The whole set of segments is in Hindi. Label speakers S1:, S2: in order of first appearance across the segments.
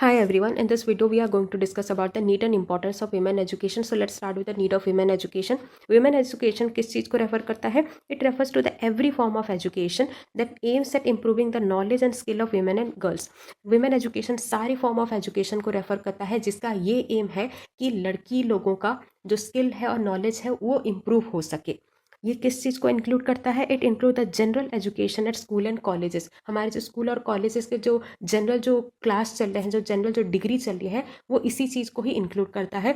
S1: Hi everyone, in this video we are going to discuss about the need and importance of women education. So let's start with the need of women education. Women education किस चीज़ को रेफर करता है? It refers to the every form of education that aims at improving the knowledge and skill of women and girls. Women education सारी form of education को रेफर करता है जिसका ये एम है कि लड़की लोगों का जो स्किल है और नॉलेज है वो इम्प्रूव हो सके. ये किस चीज़ को इंक्लूड करता है? It include the general education at school and colleges. हमारे जो स्कूल और कॉलेजेस के जो जनरल जो क्लास चल रहे हैं, जो जनरल जो डिग्री चल रही है, वो इसी चीज़ को ही इंक्लूड करता है.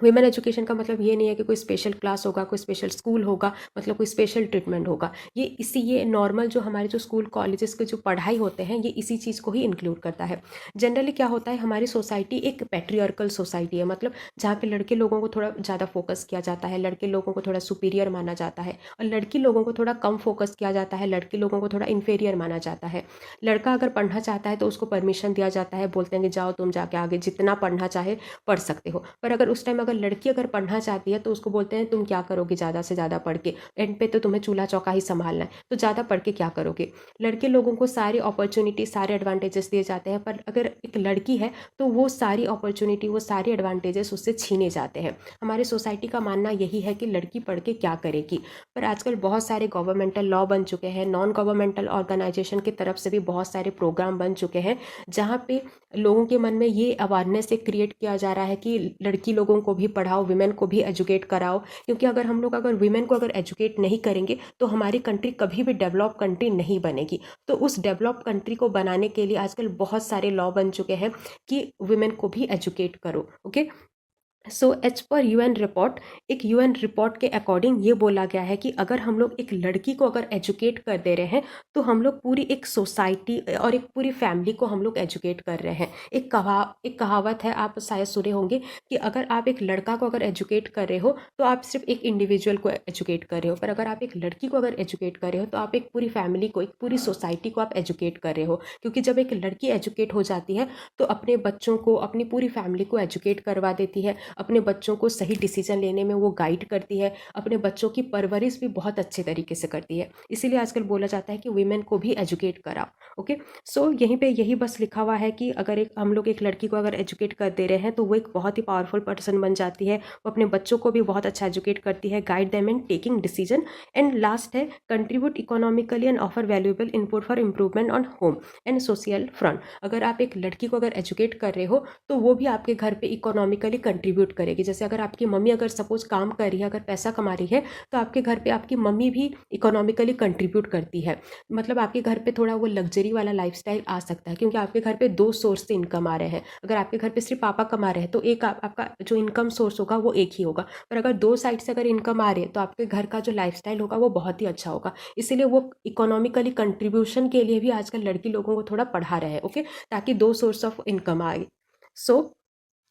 S1: विमेन एजुकेशन का मतलब ये नहीं है कि कोई स्पेशल क्लास होगा, कोई स्पेशल स्कूल होगा, मतलब कोई स्पेशल ट्रीटमेंट होगा. ये नॉर्मल जो हमारे जो स्कूल कॉलेजेस के जो पढ़ाई होते हैं ये इसी चीज़ को ही इंक्लूड करता है. जनरली क्या होता है, हमारी सोसाइटी एक पैट्रियार्कल सोसाइटी है, मतलब जहाँ पे लड़के लोगों को थोड़ा ज़्यादा फोकस किया जाता है, लड़के लोगों को थोड़ा सुपीरियर माना जाता है, और लड़की लोगों को थोड़ा कम फोकस किया जाता है, लड़के लोगों को थोड़ा इन्फेरियर माना जाता है. लड़का अगर पढ़ना चाहता है तो उसको परमिशन दिया जाता है, बोलते हैं कि जाओ तुम जाके आगे जितना पढ़ना चाहे पढ़ सकते हो. पर अगर उस टाइम अगर लड़की अगर पढ़ना चाहती है तो उसको बोलते हैं तुम क्या करोगे ज़्यादा से ज़्यादा पढ़ के, एंड पे तो तुम्हें चूल्हा चौका ही संभालना है, तो ज़्यादा पढ़ के क्या करोगे. लड़के लोगों को सारी अपॉर्चुनिटी सारे एडवांटेजेस दिए जाते हैं, पर अगर एक लड़की है तो वो सारी अपॉर्चुनिटी वो सारे एडवांटेजेस उससे छीने जाते हैं. हमारे सोसाइटी का मानना यही है कि लड़की पढ़ के क्या करेगी. पर आजकल बहुत सारे गवर्नमेंटल लॉ बन चुके हैं, नॉन गवर्नमेंटल ऑर्गेनाइजेशन की तरफ से भी बहुत सारे प्रोग्राम बन चुके हैं जहाँ पे लोगों के मन में ये अवेयरनेस एक क्रिएट किया जा रहा है कि लड़की लोगों को भी पढ़ाओ, विमेन को भी एजुकेट कराओ. क्योंकि अगर हम लोग अगर विमेन को अगर एजुकेट नहीं करेंगे तो हमारी कंट्री कभी भी डेवलप कंट्री नहीं बनेगी. तो उस डेवलप कंट्री को बनाने के लिए आजकल बहुत सारे लॉ बन चुके हैं कि विमेन को भी एजुकेट करो. Okay, so as per UN report, एक यूएन रिपोर्ट के अकॉर्डिंग ये बोला गया है कि अगर हम लोग एक लड़की को अगर एजुकेट कर दे रहे हैं तो हम लोग पूरी एक सोसाइटी और एक पूरी फैमिली को हम लोग एजुकेट कर रहे हैं. एक कहावत है, आप शायद सुने होंगे, कि अगर आप एक लड़का को अगर एजुकेट कर रहे हो तो आप सिर्फ एक इंडिविजुअल को एजुकेट कर रहे हो, पर अगर आप एक लड़की को अगर एजुकेट कर रहे हो तो आप एक पूरी फैमिली को, एक पूरी सोसाइटी को आप एजुकेट कर रहे हो. क्योंकि जब एक लड़की एजुकेट हो जाती है तो अपने बच्चों को, अपनी पूरी फैमिली को एजुकेट करवा देती है, अपने बच्चों को सही डिसीजन लेने में वो गाइड करती है, अपने बच्चों की परवरिश भी बहुत अच्छे तरीके से करती है. इसीलिए आजकल बोला जाता है कि वीमेन को भी एजुकेट कराओ. ओके, सो यहीं पे यही बस लिखा हुआ है कि अगर एक हम लोग एक लड़की को अगर एजुकेट कर दे रहे हैं तो वो एक बहुत ही पावरफुल पर्सन बन जाती है, वो अपने बच्चों को भी बहुत अच्छा एजुकेट करती है, guide them in taking decision. And last है contribute economically and offer valuable input for improvement on home and social front. अगर आप एक लड़की को अगर एजुकेट कर रहे हो तो वो भी आपके घर पे इकोनॉमिकली कंट्रीब्यूट करेगी. जैसे अगर आपकी मम्मी अगर सपोज काम कर रही है, अगर पैसा कमा रही है, तो आपके घर पे आपकी मम्मी भी इकोनॉमिकली कंट्रीब्यूट करती है. मतलब आपके घर पे थोड़ा वो लग्जरी वाला लाइफस्टाइल आ सकता है, क्योंकि आपके घर पे दो सोर्स से इनकम आ रहे हैं. अगर आपके घर पे सिर्फ पापा कमा रहे हैं तो एक आपका जो इनकम सोर्स होगा वो एक ही होगा, पर अगर दो साइड से अगर इनकम आ रही है तो आपके घर का जो लाइफस्टाइल होगा वो बहुत ही अच्छा होगा. इसीलिए वो इकोनॉमिकली कंट्रीब्यूशन के लिए भी आजकल लड़की लोगों को थोड़ा पढ़ा रहे हैं. ओके, ताकि दो सोर्स ऑफ इनकम आए. सो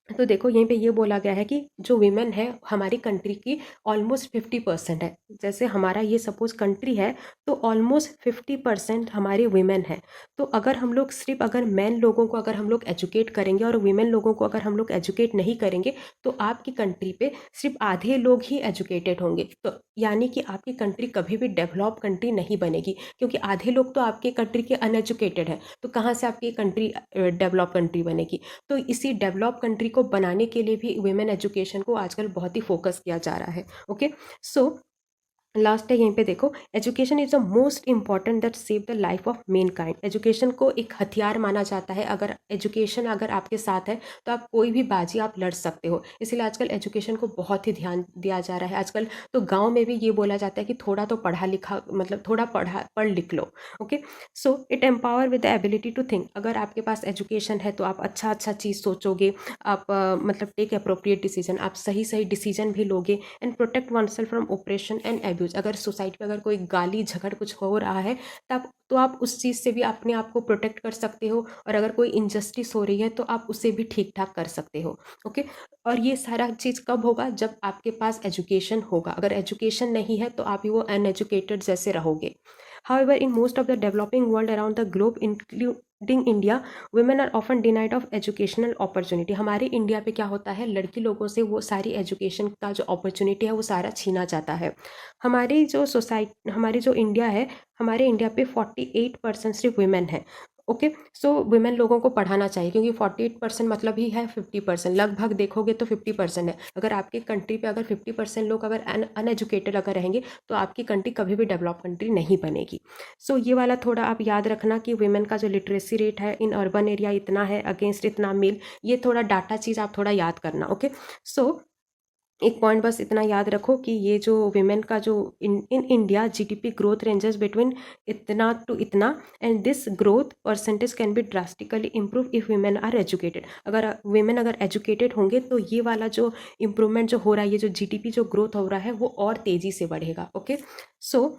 S1: तो देखो यहीं पे ये बोला गया है कि जो वीमेन है हमारी कंट्री की ऑलमोस्ट 50% है. जैसे हमारा ये सपोज कंट्री है तो ऑलमोस्ट 50% हमारे वीमेन है. तो अगर हम लोग सिर्फ अगर मैन लोगों को अगर हम लोग एजुकेट करेंगे और वीमेन लोगों को अगर हम लोग एजुकेट नहीं करेंगे तो आपकी कंट्री पे सिर्फ आधे लोग ही एजुकेटेड होंगे. तो यानी कि आपकी कंट्री कभी भी डेवलप कंट्री नहीं बनेगी, क्योंकि आधे लोग तो आपके कंट्री के अनएजुकेटेड है. तो कहाँ से आपकी कंट्री डेवलप कंट्री बनेगी. तो इसी डेवलप कंट्री को बनाने के लिए भी वुमेन एजुकेशन को आजकल बहुत ही फोकस किया जा रहा है. ओके, सो लास्ट है यहीं पे देखो, education is the most important that save the life of main kind. Education को एक हथियार माना जाता है. अगर एजुकेशन अगर आपके साथ है तो आप कोई भी बाजी आप लड़ सकते हो. इसीलिए आजकल एजुकेशन को बहुत ही ध्यान दिया जा रहा है. आजकल तो गांव में भी ये बोला जाता है कि थोड़ा तो पढ़ा लिखा, मतलब थोड़ा पढ़ लिख लो. Okay, so it empower with the ability to think. अगर आपके पास एजुकेशन है तो आप अच्छा अच्छा चीज़ सोचोगे, आप मतलब टेक अप्रोप्रिएट डिसीजन, आप सही सही डिसीजन भी लोगे. And protect one self from oppression and abuse. अगर सोसाइटी में अगर कोई गाली झगड़ कुछ हो रहा है तब तो आप उस चीज़ से भी अपने आप को प्रोटेक्ट कर सकते हो, और अगर कोई इनजस्टिस हो रही है तो आप उसे भी ठीक ठाक कर सकते हो. ओके, और ये सारा चीज़ कब होगा, जब आपके पास एजुकेशन होगा. अगर एजुकेशन नहीं है तो आप ही वो अनएजुकेटेड जैसे रहोगे. However, in most of the developing world around the globe, including India, women are often denied of educational opportunity. हमारे इंडिया पे क्या होता है, लड़की लोगों से वो सारी एजुकेशन का जो अपॉर्चुनिटी है वो सारा छीना जाता है. हमारी जो सोसाइटी, हमारी जो इंडिया है, हमारे इंडिया पे 48% सिर्फ वुमेन है. ओके। सो वुमेन लोगों को पढ़ाना चाहिए, क्योंकि 48% मतलब ही है 50%, लगभग देखोगे तो 50% है। अगर आपकी कंट्री पे अगर 50% लोग अगर अनएजुकेटेड अगर रहेंगे तो आपकी कंट्री कभी भी डेवलप कंट्री नहीं बनेगी। सो ये वाला थोड़ा आप याद रखना कि वुमेन का जो लिटरेसी रेट है इन अर्बन एरिया इतना है अगेंस्ट इतना मेल, ये थोड़ा डाटा चीज़ आप थोड़ा याद करना। ओके। सो एक पॉइंट बस इतना याद रखो कि ये जो विमेन का जो in India GDP growth ranges between इतना टू इतना, and this growth percentage can be drastically improve if women are educated. अगर वीमेन अगर एजुकेटेड होंगे तो ये वाला जो इम्प्रूवमेंट जो हो रहा है, ये जो जीडीपी जो ग्रोथ हो रहा है वो और तेज़ी से बढ़ेगा। ओके। सो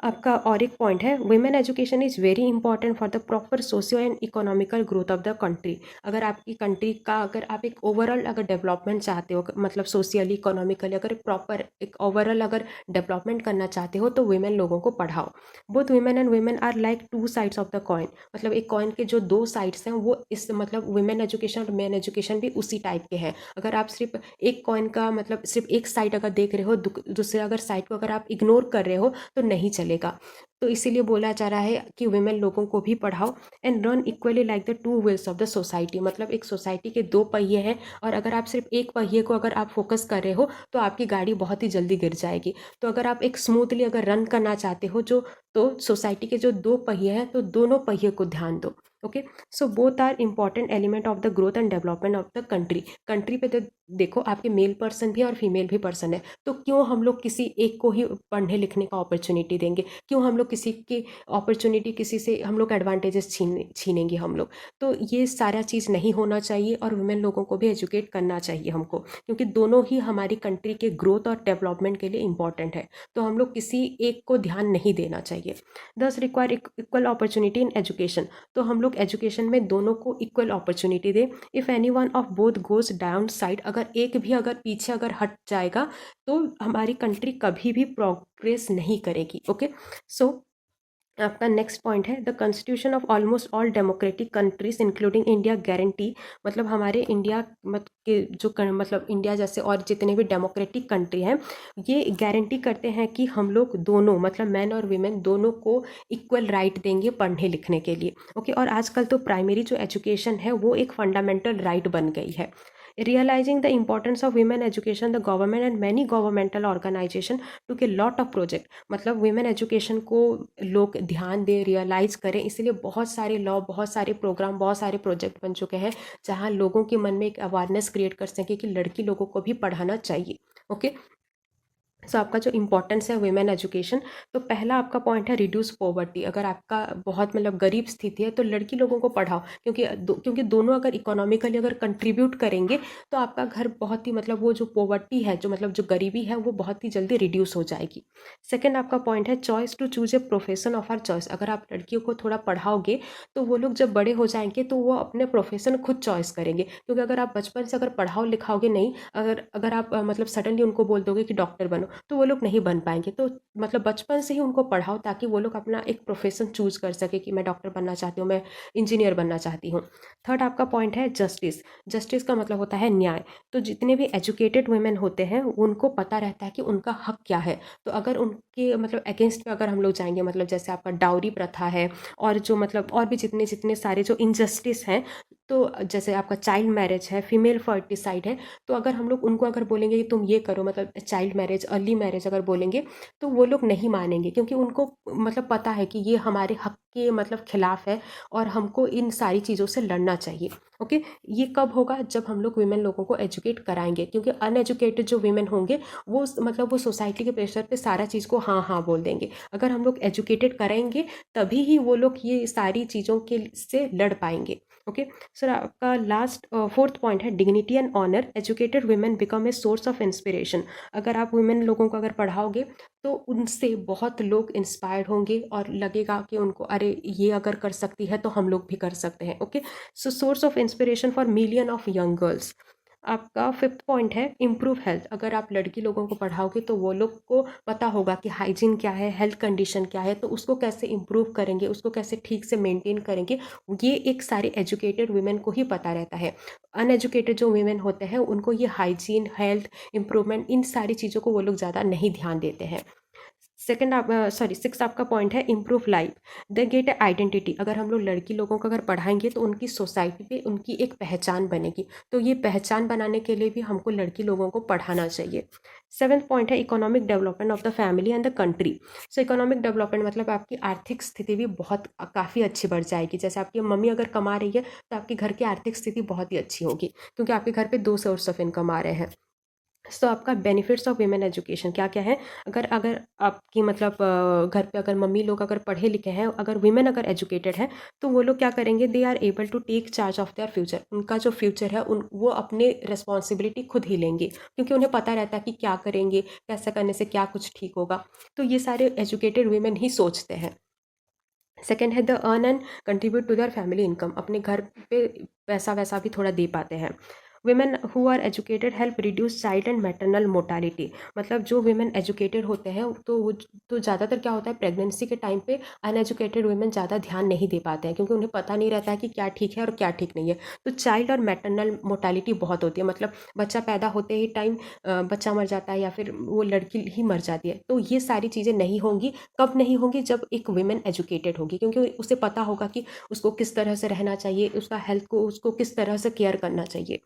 S1: आपका और एक पॉइंट है, women education is very important for the proper socio and economical growth of the country. अगर आपकी कंट्री का अगर आप एक ओवरऑल अगर डेवलपमेंट चाहते हो, मतलब सोशियली इकोनॉमिकली अगर प्रॉपर एक ओवरऑल अगर डेवलपमेंट करना चाहते हो तो वुमेन लोगों को पढ़ाओ। Both women and women are like two sides of the coin, मतलब एक कॉइन के जो दो साइड्स हैं वो इस मतलब वुमेन एजुकेशन और मेन एजुकेशन भी उसी टाइप के हैं। अगर आप सिर्फ एक कॉइन का मतलब सिर्फ एक साइड अगर देख रहे हो, दूसरे अगर साइड को अगर आप इग्नोर कर रहे हो तो नहीं चलेगा। तो इसीलिए बोला जा रहा है कि वुमेन लोगों को भी पढ़ाओ and run equally like the two wheels of the society, मतलब एक सोसाइटी के दो पहिए हैं और अगर आप सिर्फ एक पहिए को अगर आप फोकस कर रहे हो तो आपकी गाड़ी बहुत ही जल्दी गिर जाएगी। तो अगर आप एक स्मूथली अगर रन करना चाहते हो जो, तो सोसाइटी के जो दो पहिए हैं तो दोनों पहिए को ध्यान दो। Okay. So both are important element of the growth and development of the country. Country पे तो देखो आपके मेल पर्सन भी और फीमेल भी पर्सन है, तो क्यों हम लोग किसी एक को ही पढ़ने लिखने का अपॉर्चुनिटी देंगे, क्यों हम लोग किसी की अपॉर्चुनिटी किसी से हम लोग एडवांटेजेस छीनेंगे हम लोग। तो ये सारा चीज़ नहीं होना चाहिए और वुमेन लोगों को भी एजुकेट करना चाहिए हमको, क्योंकि दोनों ही हमारी कंट्री के ग्रोथ और डेवलपमेंट के लिए इंपॉर्टेंट है। तो हम लोग किसी एक को ध्यान नहीं देना चाहिए। दस require equal opportunity in education, तो हम लोग एजुकेशन में दोनों को इक्वल अपॉर्चुनिटी दें। If any one of both goes down side, अगर एक भी अगर पीछे अगर हट जाएगा तो हमारी कंट्री कभी भी प्रोग्रेस नहीं करेगी। ओके। सो आपका नेक्स्ट पॉइंट है, the constitution of almost all democratic countries including India guarantee, मतलब हमारे इंडिया मत के जो मतलब इंडिया जैसे और जितने भी डेमोक्रेटिक कंट्री हैं ये गारंटी करते हैं कि हम लोग दोनों मतलब मैन और वीमेन दोनों को इक्वल राइट देंगे पढ़ने लिखने के लिए। ओके। और आजकल तो प्राइमरी जो एजुकेशन है वो एक फंडामेंटल राइट बन गई है। Realizing the importance of women education, the government and many governmental organization took a lot of project, मतलब women education को लोग ध्यान दें, रियलाइज़ करें, इसलिए बहुत सारे लॉ, बहुत सारे प्रोग्राम, बहुत सारे प्रोजेक्ट बन चुके हैं जहाँ लोगों के मन में एक अवेयरनेस क्रिएट कर सके कि लड़की लोगों को भी पढ़ाना चाहिए। ओके। सो आपका जो इम्पोर्टेंस है वुमेन एजुकेशन, तो पहला आपका पॉइंट है रिड्यूस पॉवर्टी। अगर आपका बहुत मतलब गरीब स्थिति है तो लड़की लोगों को पढ़ाओ, क्योंकि दोनों अगर इकोनॉमिकली अगर कंट्रीब्यूट करेंगे तो आपका घर बहुत ही मतलब वो जो पॉवर्टी है, जो मतलब जो गरीबी है वो बहुत ही जल्दी रिड्यूस हो जाएगी। सेकेंड आपका पॉइंट है choice to choose a profession of our choice. अगर आप लड़कियों को थोड़ा पढ़ाओगे तो वो लोग जब बड़े हो जाएंगे तो वो अपने प्रोफेशन खुद चॉइस करेंगे, क्योंकि अगर आप बचपन से अगर पढ़ाओ लिखाओगे नहीं, अगर अगर आप मतलब सडनली उनको बोल दोगे कि डॉक्टर बनो तो वो लोग नहीं बन पाएंगे। तो मतलब बचपन से ही उनको पढ़ाओ ताकि वो लोग अपना एक प्रोफेशन चूज कर सके कि मैं डॉक्टर बनना चाहती हूँ, मैं इंजीनियर बनना चाहती हूँ। थर्ड आपका पॉइंट है जस्टिस। जस्टिस का मतलब होता है न्याय। तो जितने भी एजुकेटेड वुमेन होते हैं उनको पता रहता है कि उनका हक क्या है। तो अगर उनके मतलब अगेंस्ट में अगर हम लोग जाएंगे, मतलब जैसे आपका डाउरी प्रथा है और जो मतलब और भी जितने जितने सारे जो इनजस्टिस हैं, तो जैसे आपका चाइल्ड मैरिज है, फीमेल फर्टिसाइड है, तो अगर हम लोग उनको अगर बोलेंगे कि तुम ये करो, मतलब चाइल्ड मैरिज, अर्ली मैरिज अगर बोलेंगे तो वो लोग नहीं मानेंगे, क्योंकि उनको मतलब पता है कि ये हमारे हक के मतलब खिलाफ है और हमको इन सारी चीज़ों से लड़ना चाहिए। ओके। ये कब होगा, जब हम लोग वीमेन लोगों को एजुकेट कराएंगे, क्योंकि अनएजुकेटेड जो वीमेन होंगे वो मतलब वो सोसाइटी के प्रेशर पे सारा चीज़ को हाँ हाँ बोल देंगे। अगर हम लोग एजुकेटेड कराएंगे तभी ही वो लोग ये सारी चीज़ों के से लड़ पाएंगे। ओके। सर आपका लास्ट फोर्थ पॉइंट है dignity and honour. Educated women become a source of inspiration. अगर आप वुमेन लोगों को अगर पढ़ाओगे तो उनसे बहुत लोग इंस्पायर्ड होंगे और लगेगा कि उनको अरे ये अगर कर सकती है तो हम लोग भी कर सकते हैं। Okay. So source of inspiration for million of young girls. आपका फिफ्थ पॉइंट है इम्प्रूव हेल्थ। अगर आप लड़की लोगों को पढ़ाओगे तो वो लोग को पता होगा कि हाइजीन क्या है, हेल्थ कंडीशन क्या है, तो उसको कैसे इम्प्रूव करेंगे, उसको कैसे ठीक से मेंटेन करेंगे, ये एक सारे एजुकेटेड वुमेन को ही पता रहता है। अनएजुकेटेड जो वुमेन होते हैं उनको ये हाइजीन, हेल्थ इम्प्रूवमेंट, इन सारी चीज़ों को वो लोग ज़्यादा नहीं ध्यान देते हैं। सेकंड आप सॉरी 6 आपका पॉइंट है improve life, they get identity. अगर हम लोग लड़की लोगों को अगर पढ़ाएंगे तो उनकी सोसाइटी पे उनकी एक पहचान बनेगी, तो ये पहचान बनाने के लिए भी हमको लड़की लोगों को पढ़ाना चाहिए। सेवन्थ पॉइंट है economic development of the family and the country. So economic development मतलब आपकी आर्थिक स्थिति भी बहुत काफ़ी अच्छी बढ़ जाएगी। जैसे आपकी मम्मी अगर कमा रही है तो आपके घर की आर्थिक स्थिति बहुत ही अच्छी होगी, क्योंकि आपके घर पे 2 सोर्स ऑफ इनकम आ रहे हैं। तो आपका बेनिफिट्स ऑफ वीमेन एजुकेशन क्या क्या है? अगर अगर आपकी मतलब घर पे अगर मम्मी लोग अगर पढ़े लिखे हैं, अगर वीमेन अगर एजुकेटेड है, तो वो लोग क्या करेंगे, they are able to take charge of their future. उनका जो फ्यूचर है उन वो अपने रिस्पॉन्सिबिलिटी खुद ही लेंगे, क्योंकि उन्हें पता रहता है कि क्या करेंगे, कैसा करने से क्या कुछ ठीक होगा। तो ये सारे एजुकेटेड वीमेन ही सोचते हैं। सेकेंड है they earn and contribute to their family income, अपने घर पे पैसा वैसा भी थोड़ा दे पाते हैं। women who are educated help reduce child and maternal mortality, मतलब जो women educated होते हैं तो ज़्यादातर क्या होता है, प्रेगनेंसी के टाइम पे अनएजुकेटेड women ज़्यादा ध्यान नहीं दे पाते हैं, क्योंकि उन्हें पता नहीं रहता है कि क्या ठीक है और क्या ठीक नहीं है। तो चाइल्ड और मैटरनल मोर्टालिटी बहुत होती है, मतलब बच्चा पैदा होते ही टाइम बच्चा मर जाता है या फिर वो लड़की ही मर जाती है। तो ये सारी चीज़ें नहीं होंगी। कब नहीं होंगी? जब एक women एजुकेटेड होगी, क्योंकि उसे पता होगा कि उसको किस तरह से रहना चाहिए, उसका हेल्थ को उसको किस तरह से केयर करना चाहिए।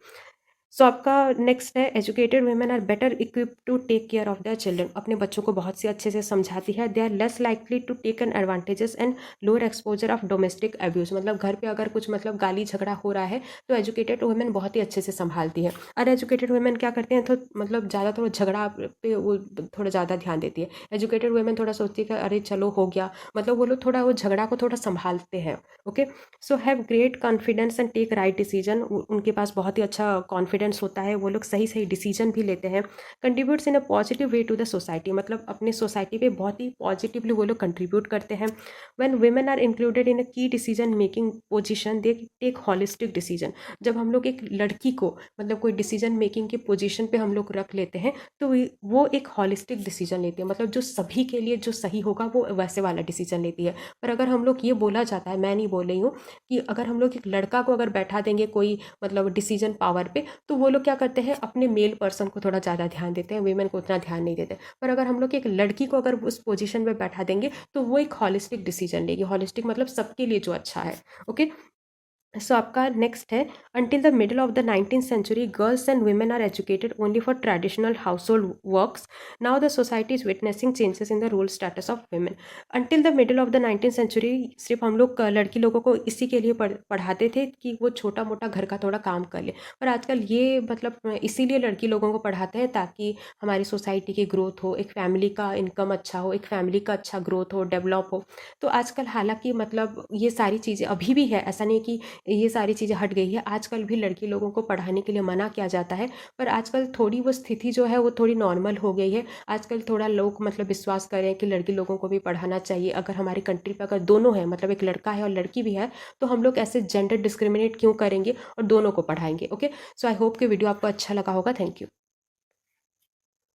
S1: सो आपका नेक्स्ट है educated women are better equip to take care of their children, अपने बच्चों को बहुत से अच्छे से समझाती है। They are less likely to take an advantages and lower exposure of domestic abuse, मतलब घर पे अगर कुछ मतलब गाली झगड़ा हो रहा है तो एजुकेटेड वुमेन बहुत ही अच्छे से संभालती है। अनएजुकेटेड वुमेन क्या करते हैं, तो मतलब ज़्यादा थोड़ा झगड़ा पे वो थोड़ा ज़्यादा ध्यान देती है। एजुकेटेड वुमेन थोड़ा सोचती है कि अरे चलो हो गया, मतलब वो लोग थोड़ा वो झगड़ा को थोड़ा संभालते हैं। Okay, so have great confidence and take right decision, उनके पास बहुत ही अच्छा कॉन्फिडेंस होता है, वो लोग सही सही डिसीजन भी लेते हैं। Contributes in a positive way to the society, मतलब अपने सोसाइटी पे बहुत ही पॉजिटिवली वो लोग कंट्रीब्यूट करते हैं। When women are included in a key decision making position they take holistic decision, जब हम लोग एक लड़की को मतलब कोई डिसीजन मेकिंग की पोजीशन पे हम लोग रख लेते हैं तो वो एक हॉलिस्टिक डिसीजन लेती है, मतलब जो सभी के लिए जो सही होगा वो वैसे वाला डिसीजन लेती है। पर अगर हम लोग ये बोला जाता है, मैं नहीं बोल रही हूँ, कि अगर हम लोग एक लड़का को अगर बैठा देंगे कोई मतलब डिसीजन पावर पे, तो वो लोग क्या करते हैं, अपने मेल पर्सन को थोड़ा ज़्यादा ध्यान देते हैं, वीमेन को उतना ध्यान नहीं देते। पर अगर हम लोग एक लड़की को अगर उस पोजीशन पे बैठा देंगे तो वो एक हॉलिस्टिक डिसीजन लेगी। हॉलिस्टिक मतलब सबके लिए जो अच्छा है। ओके, सो आपका नेक्स्ट है until the middle of the 19th century girls and women are educated only for traditional household works, now the society is witnessing changes in the role status of women. Until the middle of the 19th century सिर्फ हम लोग लड़की लोगों को इसी के लिए पढ़ाते थे कि वो छोटा मोटा घर का थोड़ा काम कर ले। पर आजकल ये मतलब इसीलिए लड़की लोगों को पढ़ाते हैं ताकि हमारी सोसाइटी की ग्रोथ हो, एक फैमिली का इनकम अच्छा हो, एक फैमिली का अच्छा ग्रोथ हो, डेवलप हो। तो आजकल हालांकि मतलब ये सारी चीज़ें अभी भी है, ऐसा नहीं कि ये सारी चीज़ें हट गई है, आजकल भी लड़की लोगों को पढ़ाने के लिए मना किया जाता है। पर आजकल थोड़ी वो स्थिति जो है वो थोड़ी नॉर्मल हो गई है। आजकल थोड़ा लोग मतलब विश्वास करें कि लड़की लोगों को भी पढ़ाना चाहिए। अगर हमारी कंट्री पे अगर दोनों है, मतलब एक लड़का है और लड़की भी है, तो हम लोग ऐसे जेंडर डिस्क्रिमिनेट क्यों करेंगे और दोनों को पढ़ाएंगे। ओके, सो आई होप कि वीडियो आपको अच्छा लगा होगा। Thank you.